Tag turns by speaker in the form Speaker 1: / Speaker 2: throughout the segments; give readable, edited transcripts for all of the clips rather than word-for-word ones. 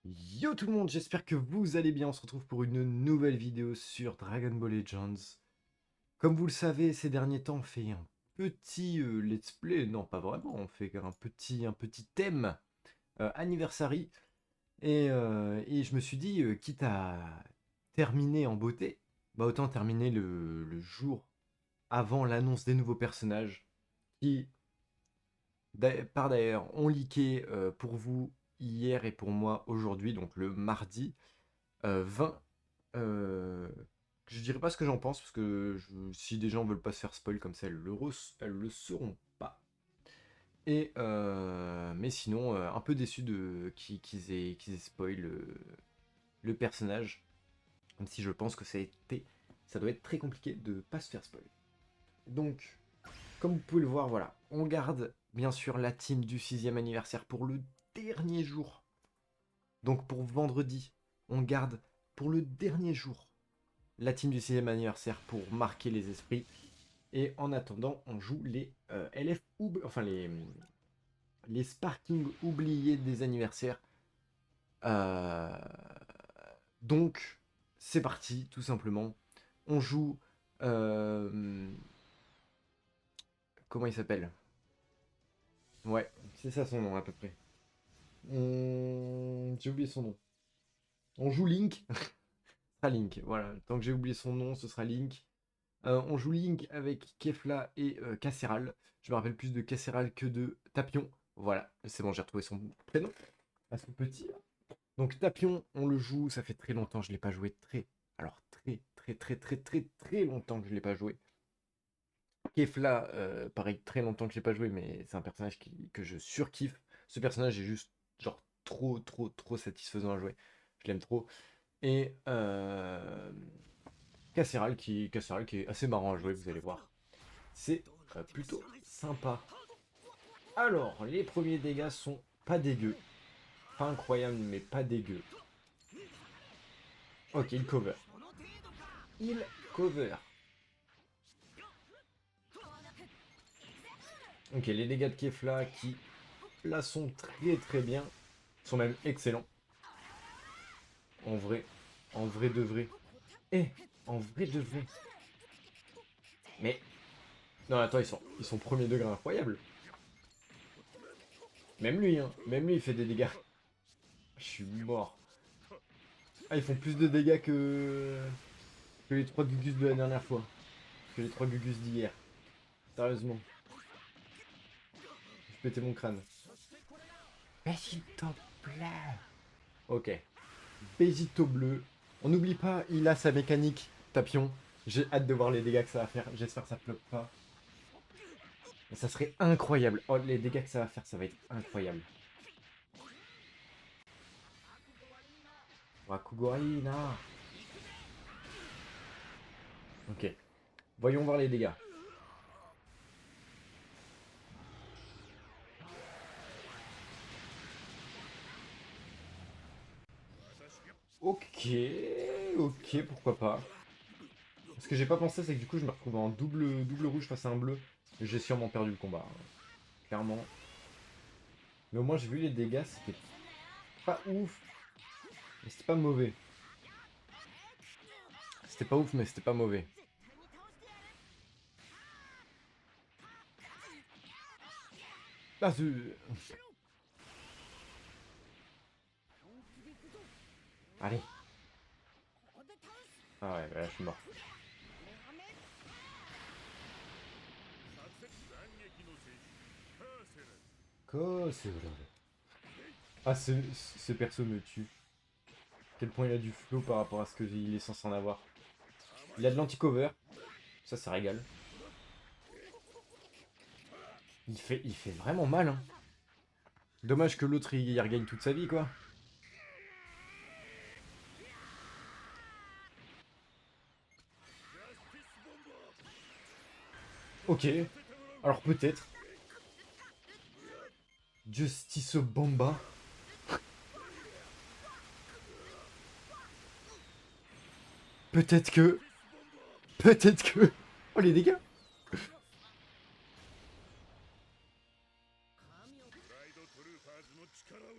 Speaker 1: Yo tout le monde, j'espère que vous allez bien. On se retrouve pour une nouvelle vidéo sur Dragon Ball Legends. Comme vous le savez, ces derniers temps, on fait un petit let's play. Non, pas vraiment. On fait un petit thème anniversary. Et je me suis dit, quitte à terminer en beauté, bah autant terminer le jour avant l'annonce des nouveaux personnages qui, par d'ailleurs, ont leaké pour vous hier et pour moi aujourd'hui, donc le mardi 20. Euh, je dirais pas ce que j'en pense, parce que si des gens veulent pas se faire spoil comme ça, elles le seront pas. Mais sinon, un peu déçu qu'ils aient spoil le personnage, même si je pense que ça doit être très compliqué de pas se faire spoil. Donc, comme vous pouvez le voir, voilà, on garde bien sûr la team du 6e anniversaire pour le dernier jour. Donc pour vendredi, on garde pour le dernier jour la team du 6e anniversaire pour marquer les esprits. Et en attendant, on joue les enfin les Sparking oubliés des anniversaires. Euh, donc, c'est parti, tout simplement. On joue. euh, Comment il s'appelle? Ouais, c'est ça son nom à peu près. J'ai oublié son nom. On joue Link. Ce sera Link, voilà. Tant que j'ai oublié son nom, ce sera Link. On joue Link avec Kefla et Casseral. Je me rappelle plus de Casseral que de Tapion. Voilà, c'est bon, j'ai retrouvé son prénom. À son petit. Donc Tapion, on le joue, ça fait très longtemps que je ne l'ai pas joué. Alors très longtemps que je ne l'ai pas joué. Kefla, pareil, très longtemps que je ne l'ai pas joué, mais c'est un personnage que je surkiffe. Ce personnage est juste genre trop satisfaisant à jouer. Je l'aime trop. Et Casseral qui est assez marrant à jouer, vous allez voir. C'est plutôt sympa. Alors, les premiers dégâts sont pas dégueux. Pas incroyables, mais pas dégueux. Ok, il cover. Il cover. Ok, les dégâts de Kefla qui, là, sont très bien. Sont même excellents. En vrai. En vrai de vrai. Eh, en vrai de vrai. Mais, non, attends, ils sont premier degré incroyable. Même lui, hein. Même lui, il fait des dégâts. Je suis mort. Ah, ils font plus de dégâts que les 3 Gugus de la dernière fois. Que les 3 Gugus d'hier. Sérieusement. Je pétais mon crâne. Mais s'il te plaît. Ok. Bégito bleu. On n'oublie pas, il a sa mécanique Tapion. J'ai hâte de voir les dégâts que ça va faire. J'espère que ça floppe pas. Mais ça serait incroyable. Oh, les dégâts que ça va faire, ça va être incroyable. Wakugorina. Ok. Voyons voir les dégâts. Ok. Ok, pourquoi pas. Ce que j'ai pas pensé, c'est que du coup, je me retrouve en double rouge face à un bleu. J'ai sûrement perdu le combat, hein. Clairement. Mais au moins, j'ai vu les dégâts, c'était pas ouf. Mais c'était pas mauvais. C'était pas ouf, mais c'était pas mauvais. Ah, allez. Ah ouais, là, je suis mort. Quoi, c'est vrai. Ah, ce perso me tue. Quel point il a du flow par rapport à ce qu'il est censé en avoir. Il a de l'anti-cover. Ça régale. Il fait vraiment mal, hein. Dommage que l'autre, il regagne toute sa vie, quoi. Ok. Alors peut-être. Justice Bomba. Peut-être que... Peut-être que... Oh, les dégâts.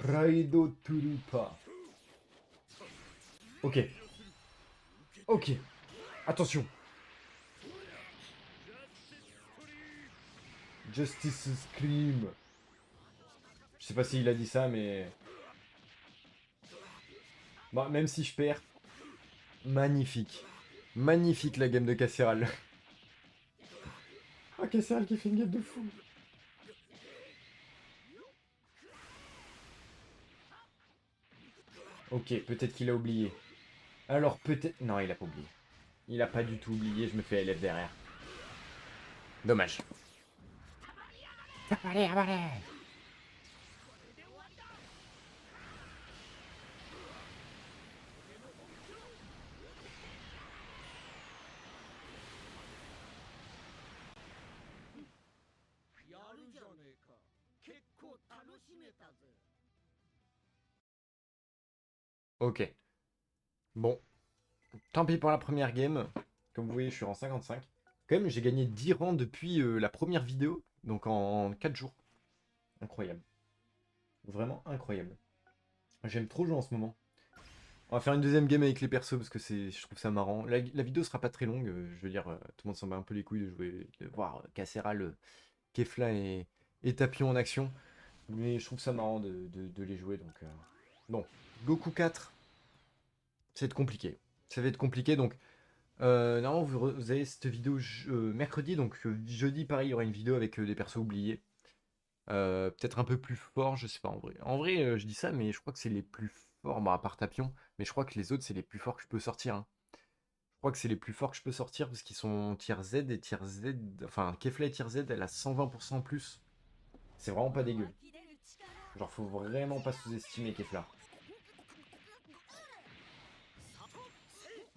Speaker 1: Raido Turupa. Ok. Ok. Attention. Justice Scream. Je sais pas s'il a dit ça, mais... Bon, même si je perds... Magnifique. Magnifique la game de Casseral. Ah, Casseral qui fait une game de fou. Ok, peut-être qu'il a oublié. Alors peut-être... Non, il a pas oublié. Il a pas du tout oublié, je me fais LF derrière. Dommage. Allez, allez. Ok. Bon. Tant pis pour la première game. Comme vous voyez, je suis en 55. Quand même, j'ai gagné 10 rangs depuis la première vidéo. Donc en 4 jours. Incroyable. Vraiment incroyable. J'aime trop jouer en ce moment. On va faire une deuxième game avec les persos parce que je trouve ça marrant. La vidéo sera pas très longue. Je veux dire, tout le monde s'en bat un peu les couilles de jouer, de voir Casseral, Kefla et Tapion en action. Mais je trouve ça marrant de les jouer. Donc, bon, Goku 4, ça va être compliqué. Ça va être compliqué. Donc, normalement, vous avez cette vidéo mercredi. Donc, jeudi, pareil, il y aura une vidéo avec des persos oubliés. Peut-être un peu plus fort, je sais pas en vrai. En vrai, je dis ça, mais je crois que c'est les plus forts, bah, à part Tapion. Mais je crois que les autres, c'est les plus forts que je peux sortir, hein. Je crois que c'est les plus forts que je peux sortir parce qu'ils sont tier Z et tier Z. Enfin, Kefla et tier Z, elle a 120% en plus. C'est vraiment pas dégueu. Genre, faut vraiment pas sous-estimer Kefla.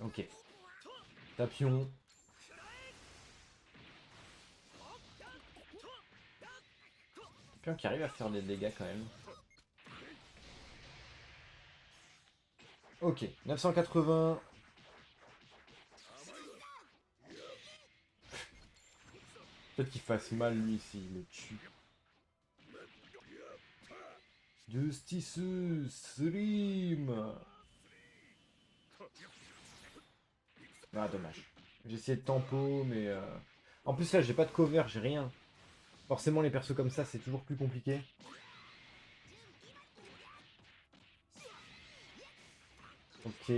Speaker 1: Ok. Tapion. Tapion qui arrive à faire des dégâts quand même. Ok. 980. Peut-être qu'il fasse mal lui s'il le tue. Justice Slim. Ah, dommage. J'ai essayé de tempo, mais... En plus, là, j'ai pas de cover, j'ai rien. Forcément, les persos comme ça, c'est toujours plus compliqué. Ok.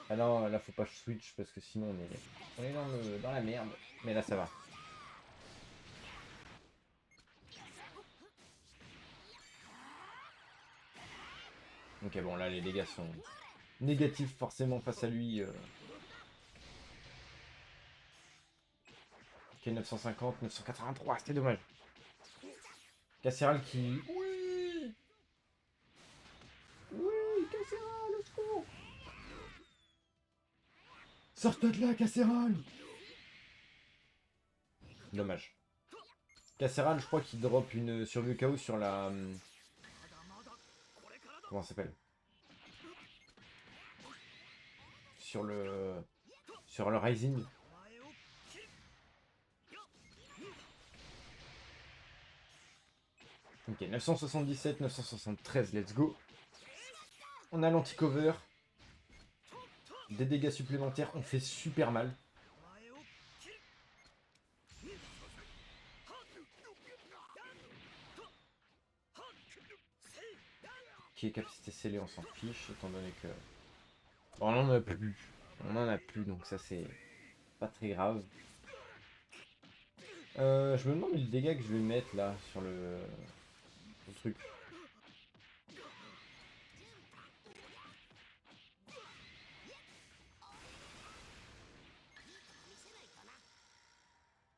Speaker 1: Ah non, là, faut pas que je switch, parce que sinon, on est dans la merde. Mais là, ça va. Ok, bon, là, les dégâts sont négatifs, forcément, face à lui. Ok, 950, 983, c'était dommage. Casseral qui... Oui. Oui, Casseral, let's go. Sors-toi de là, Casseral. Dommage. Casseral, je crois qu'il drop une survie KO sur la... Comment ça s'appelle? Sur le... Sur le Rising. Ok, 977, 973, let's go. On a l'anti-cover. Des dégâts supplémentaires, on fait super mal. Qui est capacité scellée, on s'en fiche, étant donné que... Bon, on en a plus. On en a plus, donc ça c'est pas très grave. Je me demande le dégât que je vais mettre là, sur le truc.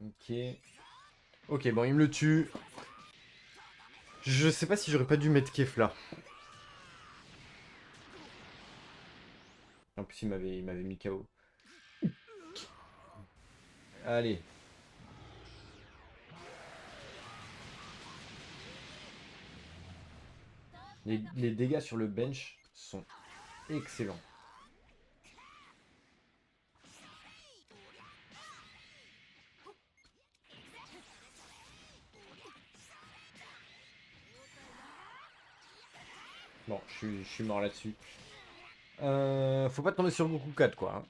Speaker 1: Ok. Ok, bon, il me le tue. Je sais pas si j'aurais pas dû mettre Kefla. En plus, il m'avait mis KO. Allez. Les dégâts sur le bench sont excellents. Bon, je suis mort là-dessus. Faut pas tomber sur Goku 4, quoi,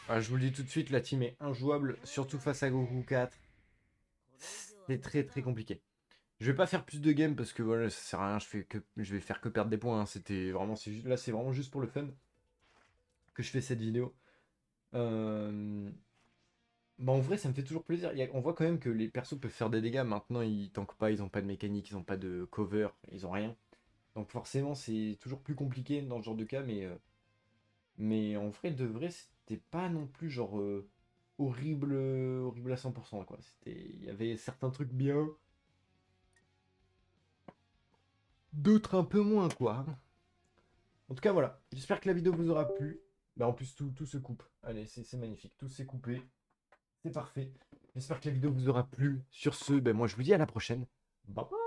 Speaker 1: hein. Je vous le dis tout de suite, la team est injouable, surtout face à Goku 4. C'est très très compliqué. Je vais pas faire plus de games parce que voilà, ça sert à rien, je vais faire que perdre des points, hein. C'était vraiment, là c'est vraiment juste pour le fun que je fais cette vidéo. Bah en vrai, ça me fait toujours plaisir. On voit quand même que les persos peuvent faire des dégâts. Maintenant, ils tankent pas, ils ont pas de mécanique, ils ont pas de cover, ils ont rien. Donc forcément, c'est toujours plus compliqué dans ce genre de cas, mais en vrai, de vrai, c'était pas non plus genre horrible, horrible à 100%, quoi. Il y avait certains trucs bien, d'autres un peu moins, quoi. En tout cas, voilà. J'espère que la vidéo vous aura plu. Bah, en plus, tout se coupe. Allez, c'est magnifique. Tout s'est coupé. C'est parfait. J'espère que la vidéo vous aura plu. Sur ce, ben moi, je vous dis à la prochaine. Bye bye.